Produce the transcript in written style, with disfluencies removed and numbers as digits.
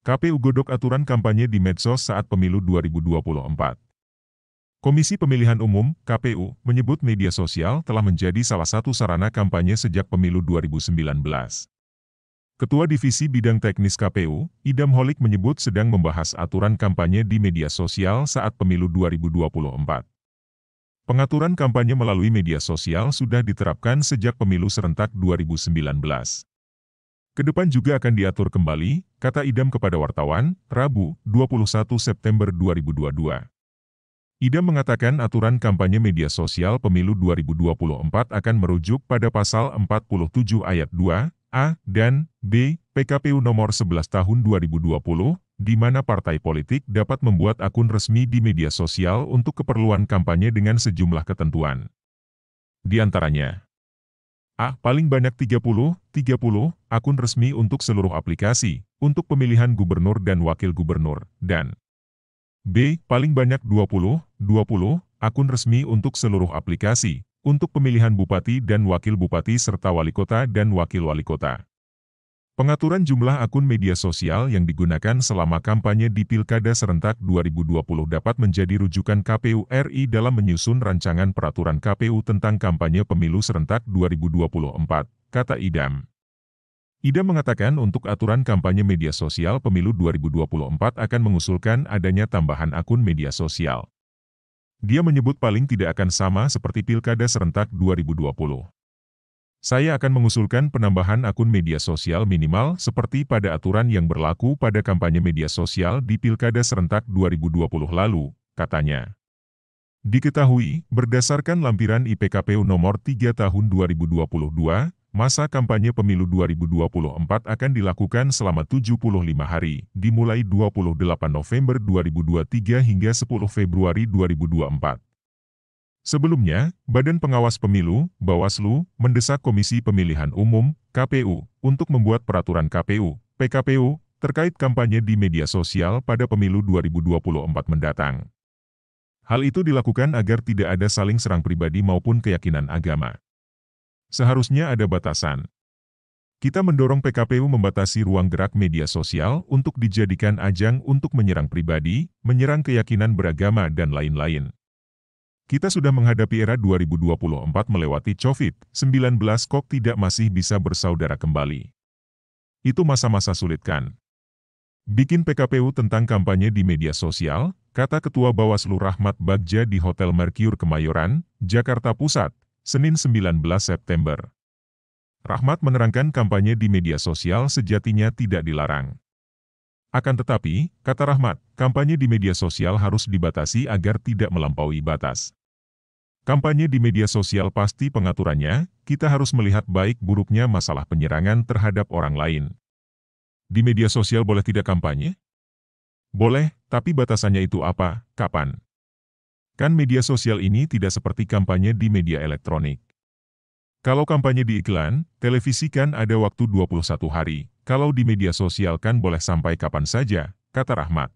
KPU godok aturan kampanye di medsos saat pemilu 2024. Komisi Pemilihan Umum (KPU) menyebut media sosial telah menjadi salah satu sarana kampanye sejak pemilu 2019. Ketua Divisi Bidang Teknis KPU, Idam Holik menyebut sedang membahas aturan kampanye di media sosial saat pemilu 2024. Pengaturan kampanye melalui media sosial sudah diterapkan sejak pemilu serentak 2019. Kedepan juga akan diatur kembali, kata Idam kepada wartawan, Rabu, 21 September 2022. Idam mengatakan aturan kampanye media sosial pemilu 2024 akan merujuk pada pasal 47 ayat 2, A, dan B, PKPU nomor 11 tahun 2020, di mana partai politik dapat membuat akun resmi di media sosial untuk keperluan kampanye dengan sejumlah ketentuan. Di antaranya, A. Paling banyak 30 akun resmi untuk seluruh aplikasi, untuk pemilihan gubernur dan wakil gubernur, dan B. Paling banyak 20 akun resmi untuk seluruh aplikasi, untuk pemilihan bupati dan wakil bupati serta wali kota dan wakil wali kota. Pengaturan jumlah akun media sosial yang digunakan selama kampanye di Pilkada Serentak 2020 dapat menjadi rujukan KPU RI dalam menyusun rancangan peraturan KPU tentang kampanye pemilu serentak 2024, kata Idam. Idam mengatakan untuk aturan kampanye media sosial pemilu 2024 akan mengusulkan adanya tambahan akun media sosial. Dia menyebut paling tidak akan sama seperti Pilkada Serentak 2020. Saya akan mengusulkan penambahan akun media sosial minimal seperti pada aturan yang berlaku pada kampanye media sosial di Pilkada Serentak 2020 lalu, katanya. Diketahui, berdasarkan lampiran IPKPU nomor 3 tahun 2022, masa kampanye pemilu 2024 akan dilakukan selama 75 hari, dimulai 28 November 2023 hingga 10 Februari 2024. Sebelumnya, Badan Pengawas Pemilu, Bawaslu, mendesak Komisi Pemilihan Umum, KPU, untuk membuat peraturan KPU, PKPU, terkait kampanye di media sosial pada pemilu 2024 mendatang. Hal itu dilakukan agar tidak ada saling serang pribadi maupun keyakinan agama. Seharusnya ada batasan. Kita mendorong PKPU membatasi ruang gerak media sosial untuk dijadikan ajang untuk menyerang pribadi, menyerang keyakinan beragama dan lain-lain. Kita sudah menghadapi era 2024 melewati COVID-19 kok tidak masih bisa bersaudara kembali. Itu masa-masa sulit kan? Bikin PKPU tentang kampanye di media sosial, kata Ketua Bawaslu Rahmat Bagja di Hotel Mercure Kemayoran, Jakarta Pusat, Senin 19 September. Rahmat menerangkan kampanye di media sosial sejatinya tidak dilarang. Akan tetapi, kata Rahmat, kampanye di media sosial harus dibatasi agar tidak melampaui batas. Kampanye di media sosial pasti pengaturannya, kita harus melihat baik buruknya masalah penyerangan terhadap orang lain. Di media sosial boleh tidak kampanye? Boleh, tapi batasannya itu apa, kapan? Kan media sosial ini tidak seperti kampanye di media elektronik. Kalau kampanye di iklan, televisi kan ada waktu 21 hari, kalau di media sosial kan boleh sampai kapan saja, kata Rahmat.